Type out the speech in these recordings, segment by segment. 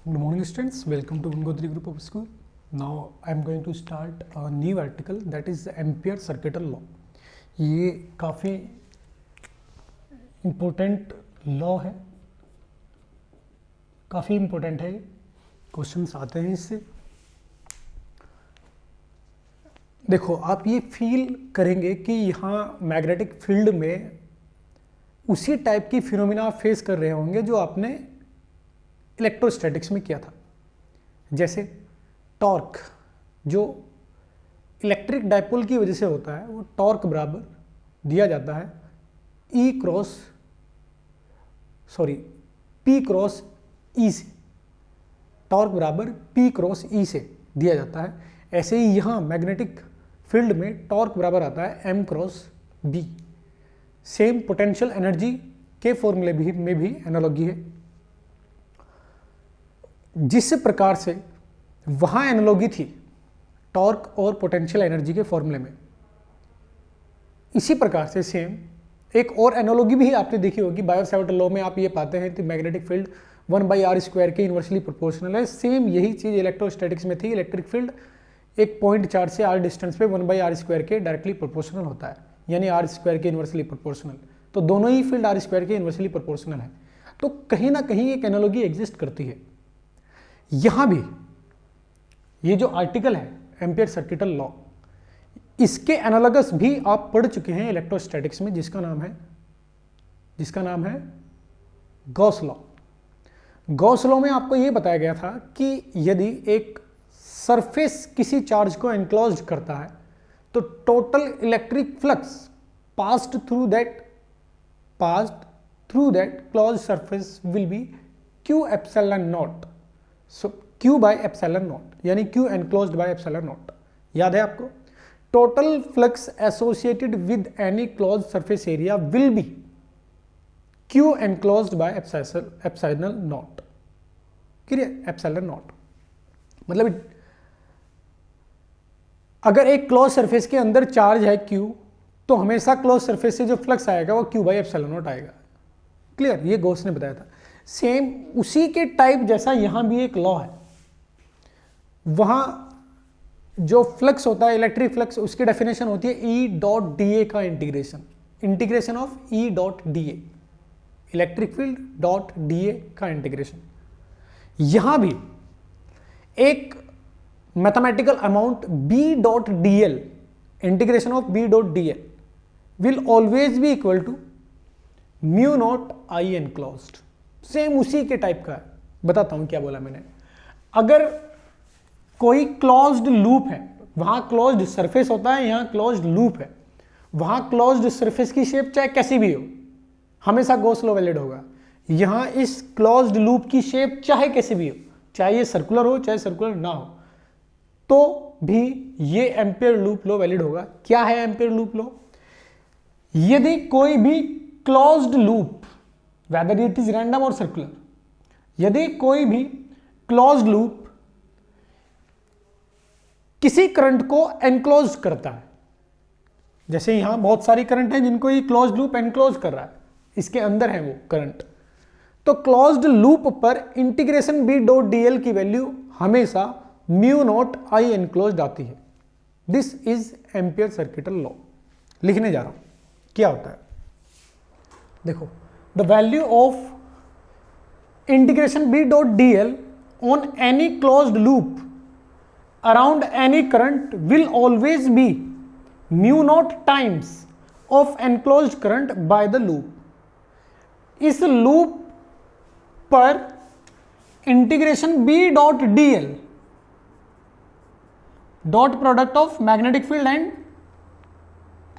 Good morning students, welcome to Gangotri Group of School. Now I am going to start a new article that is Ampere Circuital Law. ये काफ़ी important law है, काफ़ी important है, questions आते हैं इससे। देखो आप ये फील करेंगे कि यहाँ मैग्नेटिक फील्ड में उसी टाइप की फिनोमिना फेस कर रहे होंगे जो आपने इलेक्ट्रोस्टैटिक्स में किया था। जैसे टॉर्क जो इलेक्ट्रिक डायपोल की वजह से होता है, वो टॉर्क बराबर दिया जाता है P क्रॉस E से, टॉर्क बराबर P क्रॉस E से दिया जाता है। ऐसे ही यहाँ मैग्नेटिक फील्ड में टॉर्क बराबर आता है M cross B। Same potential energy के फॉर्मूले में भी एनालॉजी है। जिस प्रकार से वहाँ एनालॉजी थी टॉर्क और पोटेंशियल एनर्जी के फॉर्मूले में, इसी प्रकार से सेम एक और एनालॉजी भी आपने देखी होगी। बायो-सैवर्ट लॉ में आप ये पाते हैं कि मैग्नेटिक फील्ड 1/r² के इन्वर्सली प्रोपोर्शनल है। सेम यही चीज़ इलेक्ट्रोस्टैटिक्स में थी। इलेक्ट्रिक फील्ड एक पॉइंट चार्ज से r डिस्टेंस पे 1/r² के डायरेक्टली प्रोपोर्शनल होता है, यानी r² के इन्वर्सली प्रोपोर्शनल। तो दोनों ही फील्ड r² के इन्वर्सली प्रोपोर्शनल है। तो कहीं ना कहीं एक एनालॉजी एग्जिस्ट करती है। यहाँ भी ये जो आर्टिकल है एम्पियर सर्किटल लॉ, इसके एनालॉगस भी आप पढ़ चुके हैं इलेक्ट्रोस्टैटिक्स में, जिसका नाम है गॉस लॉ। गॉस लॉ में आपको ये बताया गया था कि यदि एक सरफेस किसी चार्ज को एनक्लोज्ड करता है तो total electric flux passed through that closed surface will be Q epsilon not. So Q by epsilon not, यानी Q enclosed by epsilon not. याद है आपको? Total flux associated with any closed surface area will be Q enclosed by epsilon not. Clear? Epsilon not मतलब अगर एक close surface के अंदर charge है Q, तो हमेशा क्लोज सरफेस से जो फ्लक्स आएगा वो Q बाय एप्सिलॉन नॉट आएगा। क्लियर? ये गॉस ने बताया था। सेम उसी के टाइप जैसा यहां भी एक लॉ है। वहां जो फ्लक्स होता है इलेक्ट्रिक फ्लक्स, उसकी डेफिनेशन होती है E.dA का integration of E.dA, electric field dot dA का इंटीग्रेशन। यहां भी एक mathematical amount B.dl, integration of B.dl will always be equal to μ0 I enclosed. Same उसी के टाइप का है। बताता हूं क्या बोला मैंने। अगर कोई क्लोज्ड लूप है, वहां क्लोज्ड सरफेस होता है, यहां क्लोज्ड लूप है, वहां क्लोज्ड सरफेस की शेप चाहे कैसी भी हो, हमेशा गॉस लॉ वैलिड होगा। यहां इस क्लोज्ड लूप की शेप चाहे कैसी भी हो, चाहे ये सर्कुलर हो चाहे सर्कुलर ना हो, तो भी ये एम्पियर लूप लॉ वैलिड होगा। क्या है एम्पियर लूप लॉ? यदि कोई भी closed loop, whether it is random और सर्कुलर, यदि कोई भी क्लोज्ड लूप किसी करंट को एनक्लोज करता है, जैसे यहां बहुत सारी करंट है जिनको ये क्लोज्ड लूप एनक्लोज कर रहा है, इसके अंदर है वो करंट, तो क्लोज्ड लूप पर इंटीग्रेशन B.dl की वैल्यू हमेशा μ0 I एनक्लोज्ड आती है। This is ampere circuital law. लिखने जा रहा हूं क्या होता है। देखो, the value of integration B.dl on any closed loop around any current will always be μ0 times of enclosed current by the loop। इस लूप पर integration B.dl, dot product of magnetic field and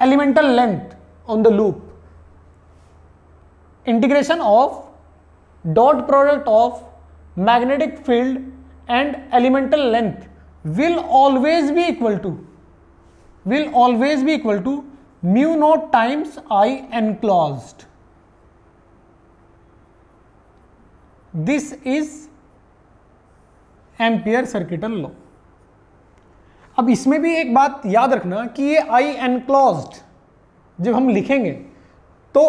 elemental length on the loop, integration of dot product of magnetic field and elemental length will always be equal to μ0 times I enclosed। This is ampere circuital law. अब इसमें भी एक बात याद रखना कि ये I enclosed जब हम लिखेंगे तो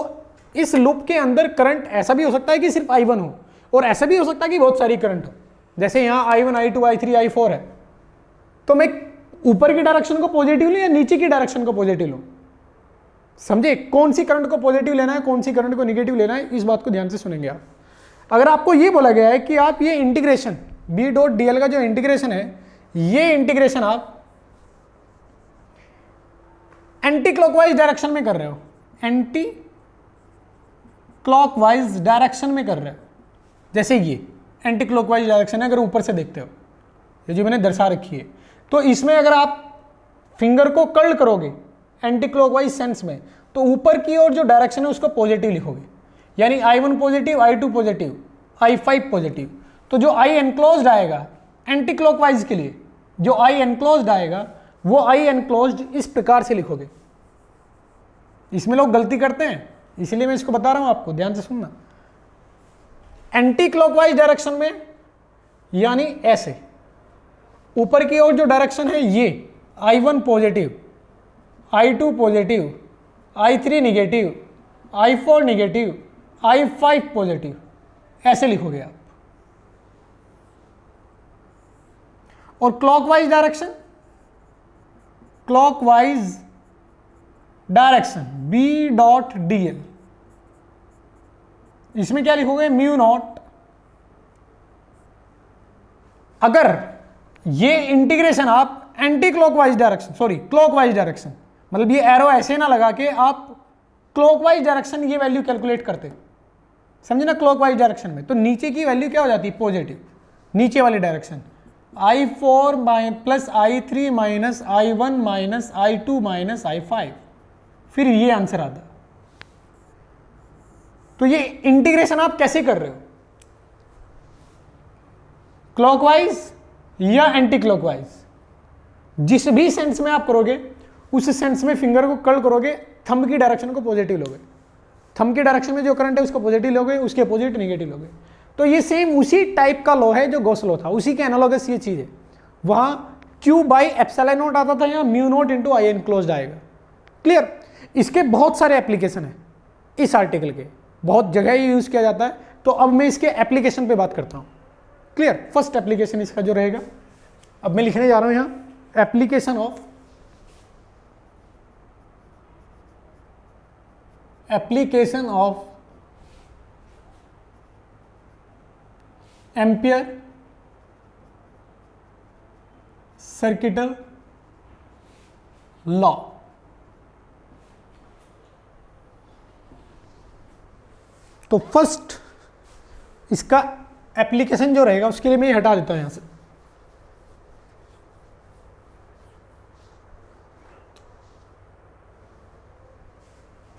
इस लूप के अंदर करंट ऐसा भी हो सकता है कि सिर्फ I1 हो, और ऐसा भी हो सकता है कि बहुत सारी करंट हो। जैसे यहाँ I1, I2, I3, I4 है, तो मैं ऊपर की डायरेक्शन को पॉजिटिव लूं या नीचे की डायरेक्शन को पॉजिटिव लूं? समझे? कौन सी करंट को पॉजिटिव लेना है, कौन सी करंट को निगेटिव लेना है, इस बात को ध्यान से सुनेंगे आप। अगर आपको ये बोला गया है कि आप ये इंटीग्रेशन B डॉट DL का जो इंटीग्रेशन है, ये इंटीग्रेशन आप एंटी क्लॉकवाइज डायरेक्शन में कर रहे हो, एंटी क्लॉकवाइज डायरेक्शन में कर रहे हो, जैसे ये एंटी क्लॉकवाइज डायरेक्शन है अगर ऊपर से देखते हो, ये जो मैंने दर्शा रखी है, तो इसमें अगर आप फिंगर को कर्ल करोगे एंटी क्लॉकवाइज सेंस में, तो ऊपर की ओर जो डायरेक्शन है उसको पॉजिटिव लिखोगे, यानी I1 positive, I2 positive, I5 positive. तो जो I एनक्लोज्ड आएगा एंटी क्लॉकवाइज के लिए, जो I एनक्लोज्ड आएगा वो I एनक्लोज्ड इस प्रकार से लिखोगे। इसमें लोग गलती करते हैं, इसलिए मैं इसको बता रहा हूं आपको, ध्यान से सुनना। एंटी क्लॉकवाइज डायरेक्शन में यानी ऐसे, ऊपर की ओर जो डायरेक्शन है ये I1 positive, I2 positive, I3 negative, I4 negative, I5 positive, ऐसे लिखोगे आप। और clockwise direction, clockwise direction B dot DL, इसमें क्या लिखोगे? Mu naught. अगर ये इंटीग्रेशन आप anti clockwise direction, sorry clockwise direction, मतलब ये एरो ऐसे ना लगा के आप क्लॉकवाइज डायरेक्शन ये वैल्यू कैलकुलेट करते, समझे ना, क्लॉकवाइज डायरेक्शन में, तो नीचे की वैल्यू क्या हो जाती है? पॉजिटिव, नीचे वाली direction I4 plus I3 minus I1 minus I2 minus I5, फिर ये आंसर आता। तो ये इंटीग्रेशन आप कैसे कर रहे हो? क्लॉकवाइज या एंटी क्लॉकवाइज, जिस भी सेंस में आप करोगे उस सेंस में फिंगर को कर्ल करोगे, थंब की डायरेक्शन को पॉजिटिव लोगे, थंब की डायरेक्शन में जो करंट है उसको पॉजिटिव लोगे, उसके अपोजिट निगेटिव लोगे। तो ये सेम उसी टाइप का लॉ है जो गॉस लॉ था, उसी के एनालॉगस ये चीज है। वहां Q बाई एप्सिलॉन नॉट आता था, यहाँ mu naught into I enclosed आएगा। क्लियर? इसके बहुत सारे एप्लीकेशन है, इस आर्टिकल के बहुत जगह ये यूज किया जाता है। तो अब मैं इसके एप्लीकेशन पे बात करता हूं। क्लियर? फर्स्ट एप्लीकेशन इसका जो रहेगा, अब मैं लिखने जा रहा हूं यहां application of ampere circuital law. तो फर्स्ट इसका एप्लीकेशन जो रहेगा उसके लिए मैं हटा देता हूं यहां से।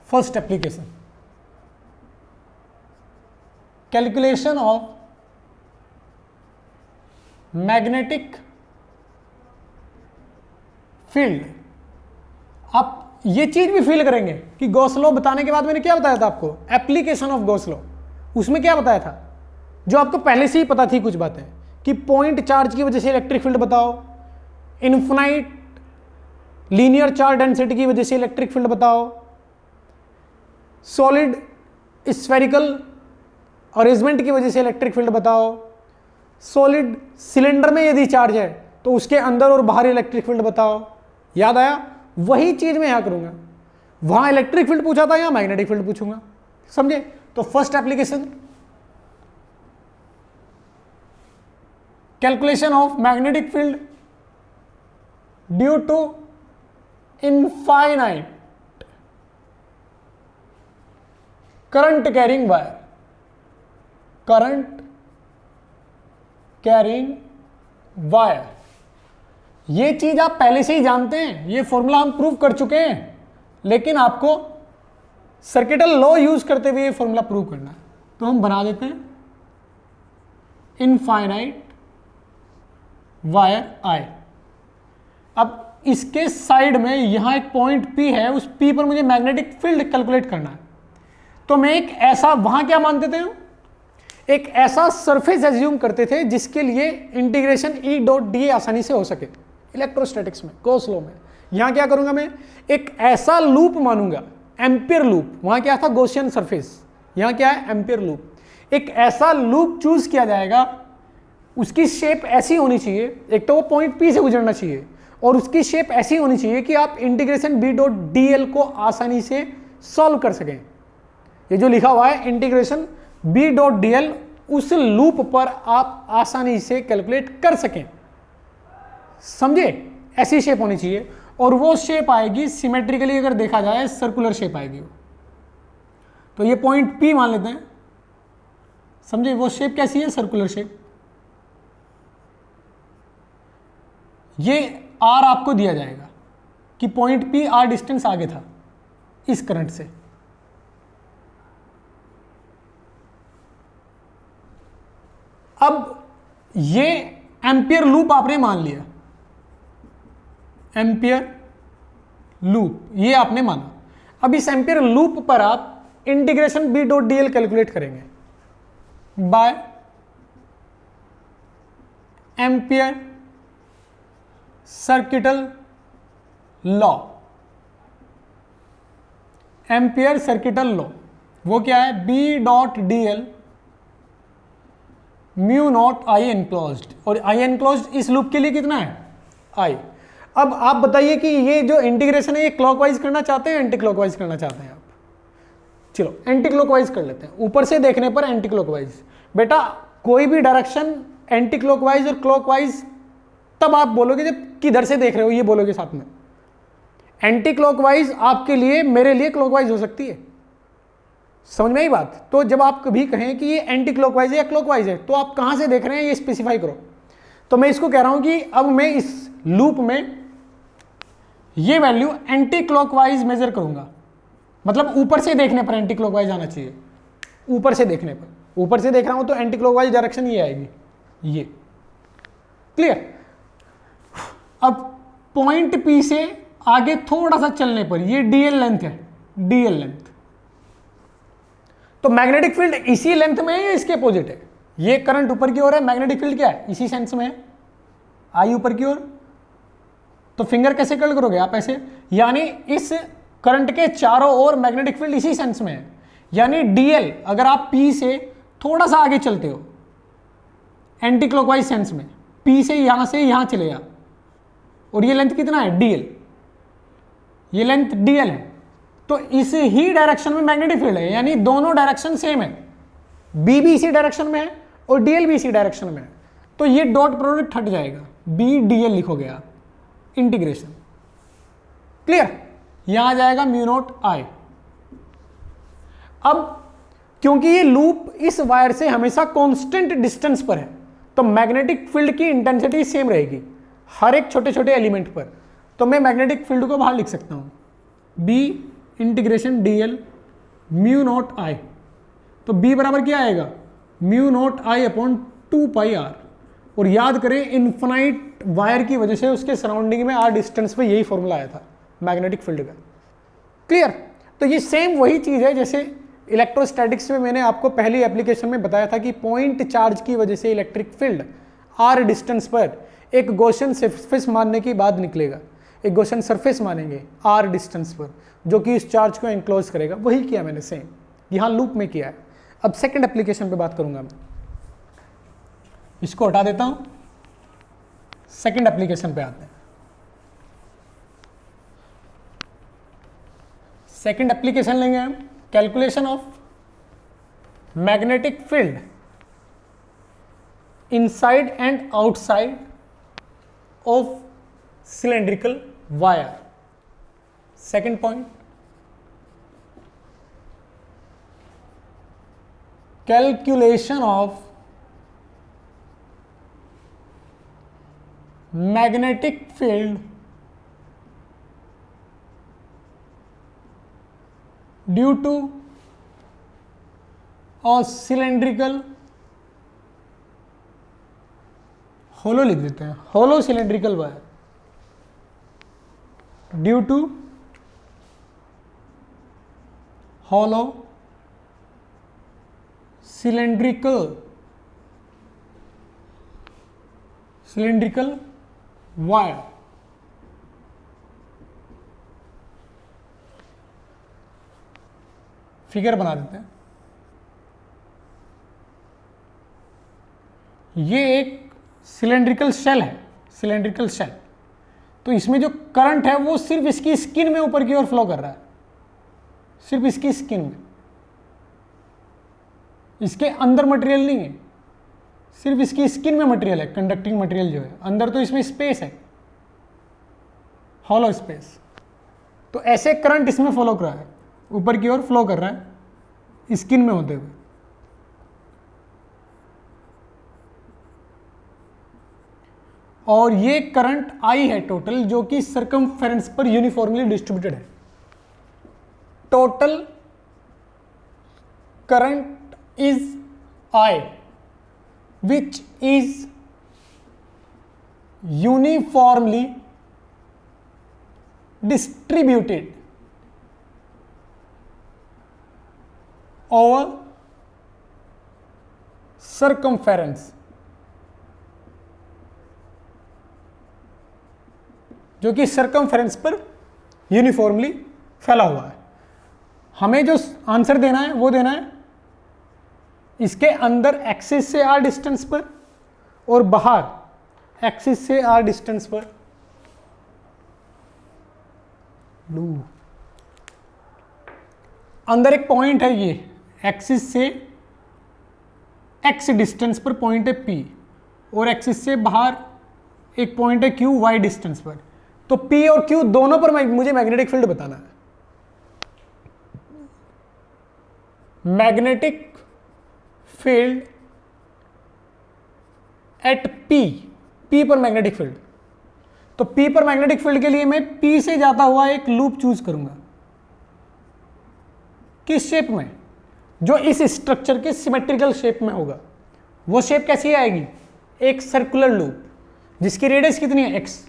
First application, calculation of magnetic field. आप ये चीज भी फील करेंगे कि गॉस लॉ बताने के बाद मैंने क्या बताया था आपको, एप्लीकेशन ऑफ गॉस लॉ। उसमें क्या बताया था जो आपको पहले से ही पता थी कुछ बातें, कि पॉइंट चार्ज की वजह से इलेक्ट्रिक फील्ड बताओ, इनफिनाइट लीनियर चार्ज डेंसिटी की वजह से इलेक्ट्रिक फील्ड बताओ, सॉलिड स्फेरिकल अरेंजमेंट की वजह से इलेक्ट्रिक फील्ड बताओ, सॉलिड सिलेंडर में यदि चार्ज है तो उसके अंदर और बाहर इलेक्ट्रिक फील्ड बताओ। याद आया? वही चीज मैं यहां करूंगा। वहां इलेक्ट्रिक फील्ड पूछा था, यहां मैग्नेटिक फील्ड पूछूंगा। समझे? तो first application, calculation of magnetic field due to infinite current carrying wire, current carrying wire. ये चीज आप पहले से ही जानते हैं, ये फॉर्मूला हम प्रूव कर चुके हैं, लेकिन आपको सर्किटल लॉ यूज करते हुए ये फॉर्मूला प्रूव करना है। तो हम बना देते हैं इनफाइनाइट वायर आई। अब इसके साइड में यहां एक पॉइंट P है, उस P पर मुझे मैग्नेटिक फील्ड कैलकुलेट करना है। तो मैं एक ऐसा, वहां क्या मानते थे, एक ऐसा सरफेस एज्यूम करते थे जिसके लिए इंटीग्रेशन E डॉट डी आसानी से हो सके इलेक्ट्रोस्टैटिक्स में, गॉस लॉ में। यहां क्या करूंगा, मैं एक ऐसा लूप मानूंगा, एम्पियर लूप। वहां क्या था, गॉसियन सरफेस, यहां क्या है, एम्पियर लूप। एक ऐसा लूप चूज किया जाएगा, उसकी शेप ऐसी होनी चाहिए, एक तो वो पॉइंट P से गुजरना चाहिए और उसकी शेप ऐसी होनी चाहिए कि आप इंटीग्रेशन B डॉट DL को आसानी से सॉल्व कर सकें। ये जो लिखा हुआ है इंटीग्रेशन B डॉट DL, उस लूप पर आप आसानी से कैलकुलेट कर सकें, समझे? ऐसी शेप होनी चाहिए और वो शेप आएगी सिमेट्रिकली, अगर देखा जाए सर्कुलर शेप आएगी। तो ये पॉइंट P मान लेते हैं, समझे? वो शेप कैसी है? Circular shape. ये R आपको दिया जाएगा कि पॉइंट P R डिस्टेंस आगे था इस करंट से। अब ये एम्पियर लूप आपने मान लिया, एम्पियर लूप ये आपने माना। अब इस एम्पियर लूप पर आप integration B dot DL calculate करेंगे by ampere circuital law. Ampere circuital law वो क्या है? B dot DL mu naught I enclosed, और I एनक्लोज्ड इस लूप के लिए कितना है? I। अब आप बताइए कि ये जो इंटीग्रेशन है ये क्लॉकवाइज करना चाहते हैं, एंटी क्लॉकवाइज करना चाहते हैं आप? चलो एंटी क्लॉकवाइज कर लेते हैं, ऊपर से देखने पर एंटी क्लॉकवाइज। बेटा कोई भी डायरेक्शन एंटी क्लॉकवाइज और क्लॉकवाइज तब आप बोलोगे जब किधर से देख रहे हो, ये बोलोगे साथ में। एंटी क्लॉकवाइज आपके लिए मेरे लिए क्लॉकवाइज हो सकती है, समझ में आई बात? तो जब आप कभी कहें कि ये एंटी क्लॉकवाइज है या क्लॉकवाइज है, तो आप कहां से देख रहे हैं ये स्पेसिफाई करो। तो मैं इसको कह रहा हूं कि अब मैं इस लूप में ये वैल्यू एंटी क्लॉकवाइज मेजर करूंगा, मतलब ऊपर से देखने पर एंटी क्लॉकवाइज आना चाहिए। ऊपर से देखने पर, ऊपर से देख रहा हूं तो एंटी क्लॉकवाइज डायरेक्शन ये आएगी, ये। क्लियर? अब पॉइंट P से आगे थोड़ा सा चलने पर ये DL लेंथ है, DL लेंथ। तो मैग्नेटिक फील्ड इसी लेंथ में है या इसके अपोजिट है? ये करंट ऊपर की ओर है, मैग्नेटिक फील्ड क्या है? इसी सेंस में है, आई ऊपर की ओर। तो फिंगर कैसे कर्ल करोगे आप? ऐसे, यानी इस करंट के चारों ओर मैग्नेटिक फील्ड इसी सेंस में है, यानी DL अगर आप P से थोड़ा सा आगे चलते हो एंटी क्लॉकवाइज सेंस में, P से यहां चले आप, और ये लेंथ कितना है? DL, ये लेंथ DL है, तो इस ही डायरेक्शन में मैग्नेटिक फील्ड है, यानी दोनों डायरेक्शन सेम है। B भी इसी डायरेक्शन में है और DL भी इसी डायरेक्शन में है, तो ये डॉट प्रोडक्ट हट जाएगा, BDL लिखोगे आप, इंटीग्रेशन। क्लियर? यहां आ जाएगा म्यू नॉट I। अब क्योंकि ये लूप इस वायर से हमेशा कांस्टेंट डिस्टेंस पर है, तो मैग्नेटिक फील्ड की इंटेंसिटी सेम रहेगी हर एक छोटे छोटे एलिमेंट पर। तो मैं मैग्नेटिक फील्ड को बाहर लिख सकता हूं, B integration DL mu naught I। तो B बराबर क्या आएगा? Mu naught I upon 2πr। और याद करें इन्फिनाइट वायर की वजह से उसके सराउंडिंग में r डिस्टेंस पे यही फॉर्मूला आया था मैग्नेटिक फील्ड का। क्लियर? तो ये सेम वही चीज है जैसे इलेक्ट्रोस्टैटिक्स में मैंने आपको पहली एप्लीकेशन में बताया था कि पॉइंट चार्ज की वजह से इलेक्ट्रिक फील्ड r डिस्टेंस पर एक गॉसियन सरफेस मानने के बाद निकलेगा। एक गॉसियन सरफेस मानेंगे r डिस्टेंस पर जो कि इस चार्ज को एनक्लोज करेगा। वही किया मैंने सेम, यहां लूप में किया है। अब सेकंड एप्लीकेशन पे बात करूंगा मैं, इसको हटा देता हूं, सेकंड एप्लीकेशन पे आते हैं। सेकंड एप्लीकेशन लेंगे हम, calculation of magnetic field inside and outside of cylindrical wire. Second point, calculation of magnetic field due to और सिलेंड्रिकल, होलो लिख देते हैं, hollow cylindrical wire due to hollow cylindrical wire. Figure बना देते हैं। ये एक सिलेंड्रिकल शेल है, सिलेंड्रिकल शेल, तो इसमें जो करंट है वो सिर्फ इसकी स्किन में ऊपर की ओर फ्लो कर रहा है, सिर्फ इसकी स्किन में, इसके अंदर मटेरियल नहीं है, सिर्फ इसकी स्किन में मटेरियल है, कंडक्टिंग मटेरियल जो है, अंदर तो इसमें स्पेस है, हॉलो स्पेस। तो ऐसे करंट इसमें फ्लो कर रहा है, ऊपर की ओर फ्लो कर रहा है स्किन में होते हुए। और ये करंट आई है टोटल, जो कि सर्कमफेरेंस पर यूनिफॉर्मली डिस्ट्रीब्यूटेड है। Total current is I which is uniformly distributed over circumference, जो कि सर्कमफेरेंस पर यूनिफॉर्मली फैला हुआ है। हमें जो आंसर देना है वो देना है इसके अंदर एक्सिस से आर डिस्टेंस पर और बाहर एक्सिस से आर डिस्टेंस पर। अंदर एक पॉइंट है, ये एक्सिस से एक्स डिस्टेंस पर पॉइंट है पी, और एक्सिस से बाहर एक पॉइंट है क्यू वाई डिस्टेंस पर। तो पी और क्यू दोनों पर मुझे मैग्नेटिक फील्ड बताना है। Magnetic field at P, P पर मैग्नेटिक फील्ड। तो पी पर मैग्नेटिक फील्ड के लिए मैं पी से जाता हुआ एक लूप चूज करूंगा। किस शेप में? जो इस स्ट्रक्चर के सिमेट्रिकल शेप में होगा। वो शेप कैसी आएगी? एक सर्कुलर लूप जिसकी रेडियस कितनी है? एक्स।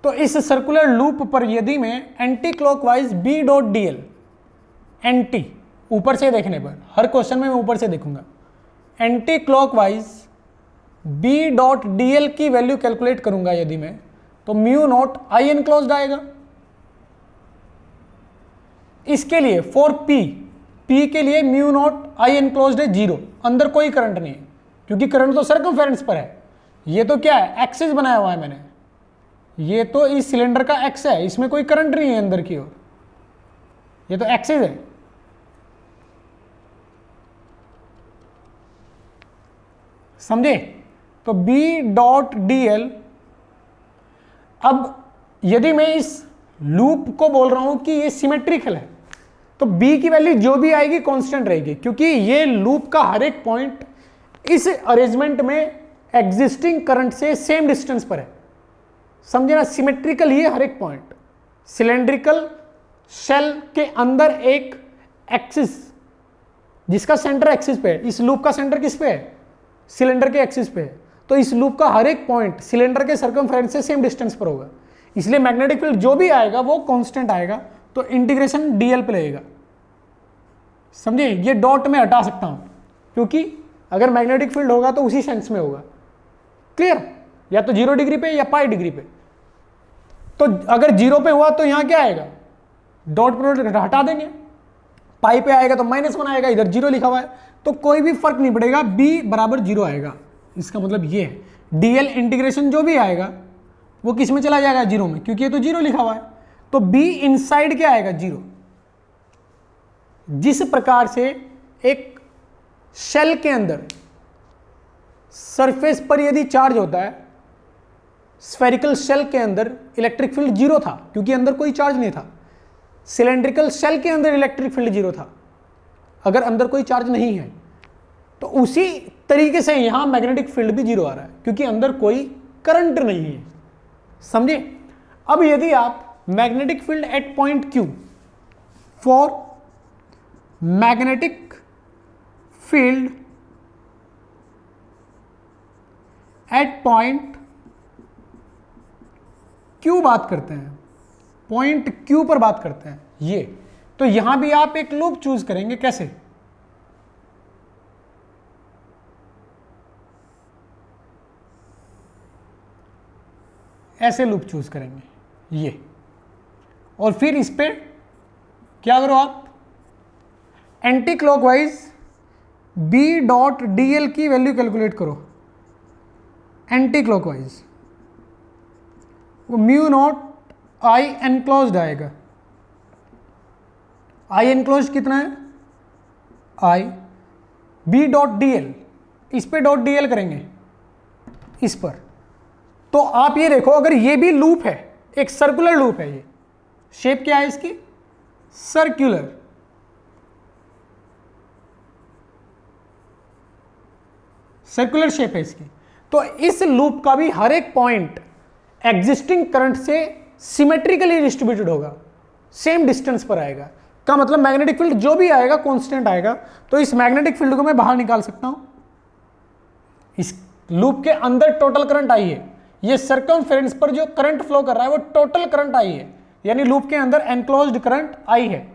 तो इस सर्कुलर लूप पर यदि मैं anti clockwise B dot D L, anti ऊपर से देखने पर, हर क्वेश्चन में मैं ऊपर से देखूंगा, anti clockwise B dot D L की वैल्यू कैलकुलेट करूंगा यदि मैं, तो म्यू नॉट आई एनक्लोज्ड आएगा। इसके लिए फॉर पी, पी के लिए म्यू नॉट आई एनक्लोज्ड है 0, अंदर कोई करंट नहीं है क्योंकि करंट तो सर्कमफेरेंस पर है। ये तो क्या है? एक्सिस बनाया हुआ है मैंने, ये तो इस सिलेंडर का एक्स है, इसमें कोई करंट नहीं है अंदर की ओर, ये तो एक्सिस है। समझे? तो बी डॉट डी एल। अब यदि मैं इस लूप को बोल रहा हूं कि ये सिमेट्रिकल है, तो बी की वैल्यू जो भी आएगी कांस्टेंट रहेगी, क्योंकि ये लूप का हर एक पॉइंट इस अरेंजमेंट में एग्जिस्टिंग करंट से सेम डिस्टेंस पर है। समझे ना? सिमेट्रिकल ही है हर एक पॉइंट। सिलेंड्रिकल शेल के अंदर एक एक्सिस जिसका सेंटर एक्सिस पे है, इस लूप का सेंटर किस पे है? सिलेंडर के एक्सिस पे है। तो इस लूप का हर एक पॉइंट सिलेंडर के सर्कमफेरेंस से सेम डिस्टेंस पर होगा, इसलिए मैग्नेटिक फील्ड जो भी आएगा वो कांस्टेंट आएगा। तो इंटीग्रेशन डीएल पे लगेगा। समझे? ये डॉट में हटा सकता हूं क्योंकि अगर मैग्नेटिक फील्ड होगा तो उसी सेंस में होगा। क्लियर? या तो 0 डिग्री पे या पाई डिग्री पे। तो अगर 0 पे हुआ तो यहां क्या आएगा? डॉट प्रोडक्ट हटा देंगे। पाई पे आएगा तो -1 आएगा, इधर 0 लिखा हुआ है, तो कोई भी फर्क नहीं पड़ेगा, b बराबर 0 आएगा। इसका मतलब ये है डीएल इंटीग्रेशन जो भी आएगा वो किस में चला जाएगा? 0 में, क्योंकि ये तो 0 लिखा हुआ है। तो b इनसाइड क्या आएगा? 0। जिस प्रकार से एक शेल के अंदर सरफेस पर यदि चार्ज होता है, स्फेरिकल शेल के अंदर इलेक्ट्रिक फील्ड 0 था क्योंकि अंदर कोई चार्ज नहीं था। सिलेंड्रिकल शेल के अंदर इलेक्ट्रिक फील्ड 0 था अगर अंदर कोई चार्ज नहीं है। तो उसी तरीके से यहां मैग्नेटिक फील्ड भी 0 आ रहा है क्योंकि अंदर कोई करंट नहीं है। समझे? अब यदि आप magnetic field at point Q, for magnetic field at point Q बात करते हैं, पॉइंट Q पर बात करते हैं ये, तो यहां भी आप एक लूप चूज करेंगे। कैसे? ऐसे लूप चूज करेंगे ये, और फिर इस पे क्या करो आप? Anti clockwise B dot D L की वैल्यू कैलकुलेट करो। एंटी क्लॉकवाइज, वो म्यू नॉट आई एनक्लोज्ड आएगा। आई एनक्लोज्ड कितना है, I B dot D L, इस पे डॉट डी एल करेंगे इस पर, तो आप ये देखो अगर ये भी लूप है, एक सर्कुलर लूप है, ये शेप क्या है इसकी, सर्कुलर, सर्कुलर शेप है इसकी, तो इस लूप का भी हर एक पॉइंट एग्जिस्टिंग करंट से सिमेट्रिकली डिस्ट्रीब्यूटेड होगा, सेम डिस्टेंस पर आएगा। का मतलब मैग्नेटिक फील्ड जो भी आएगा कांस्टेंट आएगा, तो इस मैग्नेटिक फील्ड को मैं बाहर निकाल सकता हूं। इस लूप के अंदर टोटल करंट आई है, ये सर्कमफेरेंस पर जो करंट फ्लो कर रहा है वो टोटल करंट आई है, यानी लूप के अंदर एनक्लोज्ड करंट आई है।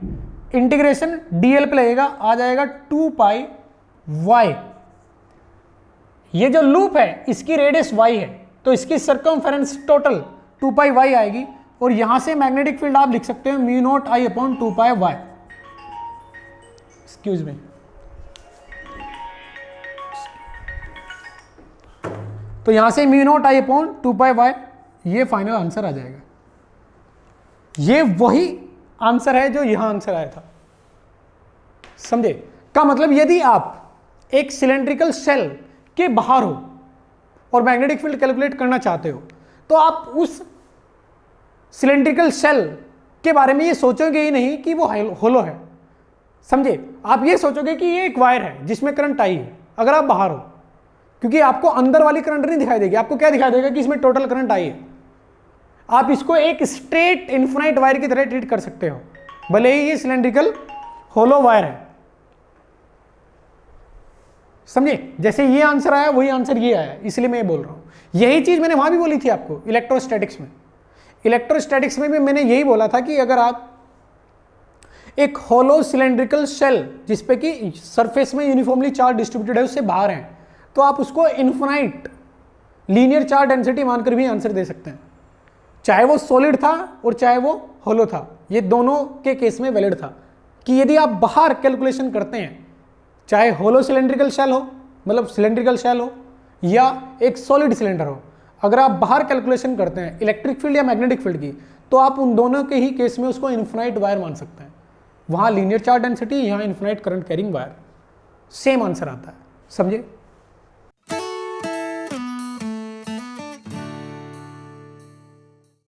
इंटीग्रेशन डीएल पे लगेगा, आ जाएगा 2 पाई वाई। ये जो लूप है इसकी रेडियस y है, तो इसकी सर्कमफेरेंस टोटल 2 पाई वाई आएगी, और यहां से मैग्नेटिक फील्ड आप लिख सकते हो म्यू नॉट आई अपॉन 2 पाई वाई। एक्सक्यूज मी, तो यहां से म्यू नॉट आई अपॉन 2 पाई वाई, ये फाइनल आंसर आ जाएगा। ये वही आंसर है जो यहां आंसर आया था, समझे? का मतलब यदि आप एक सिलेंड्रिकल सेल के बाहर हो और मैग्नेटिक फील्ड कैलकुलेट करना चाहते हो, तो आप उस सिलेंड्रिकल सेल के बारे में ये सोचोगे ही नहीं कि वो होलो है, समझे? आप ये सोचोगे कि ये एक वायर है जिसमें करंट आई है अगर आप बाहर हो, क्योंकि आपको अंदर वाली करंट नहीं दिखाई देगी, आपको क्या दिखाई देगा कि इसमें टोटल करंट आई है। आप इसको एक स्ट्रेट इन्फिनाइट वायर की तरह ट्रीट कर सकते हो, भले ही ये सिलेंड्रिकल होलो वायर है, समझे? जैसे ये आंसर आया वही आंसर ये आया, इसलिए मैं ये बोल रहा हूं। यही चीज मैंने वहां भी बोली थी आपको इलेक्ट्रोस्टैटिक्स में। इलेक्ट्रोस्टैटिक्स में भी मैंने यही बोला था कि अगर आप एक होलो सिलेंड्रिकल शेल जिसपे कि सरफेस में यूनिफॉर्मली चार्ज डिस्ट्रीब्यूटेड है उससे बाहर हैं, तो आप उसको इन्फिनाइट लीनियर चार्ज डेंसिटी मानकर भी आंसर दे सकते हैं, चाहे वो सॉलिड था और चाहे वो होलो था। ये दोनों के केस में वैलिड था कि यदि आप बाहर कैलकुलेशन करते हैं, चाहे होलो सिलेंड्रिकल शेल हो, मतलब सिलेंड्रिकल शेल हो, या एक सॉलिड सिलेंडर हो, अगर आप बाहर कैलकुलेशन करते हैं इलेक्ट्रिक फील्ड या मैग्नेटिक फील्ड की, तो आप उन दोनों के ही केस में उसको इन्फिनाइट वायर मान सकते हैं। वहां लीनियर चार्ज डेंसिटी, यहाँ infinite current carrying wire, same answer आता है, समझे?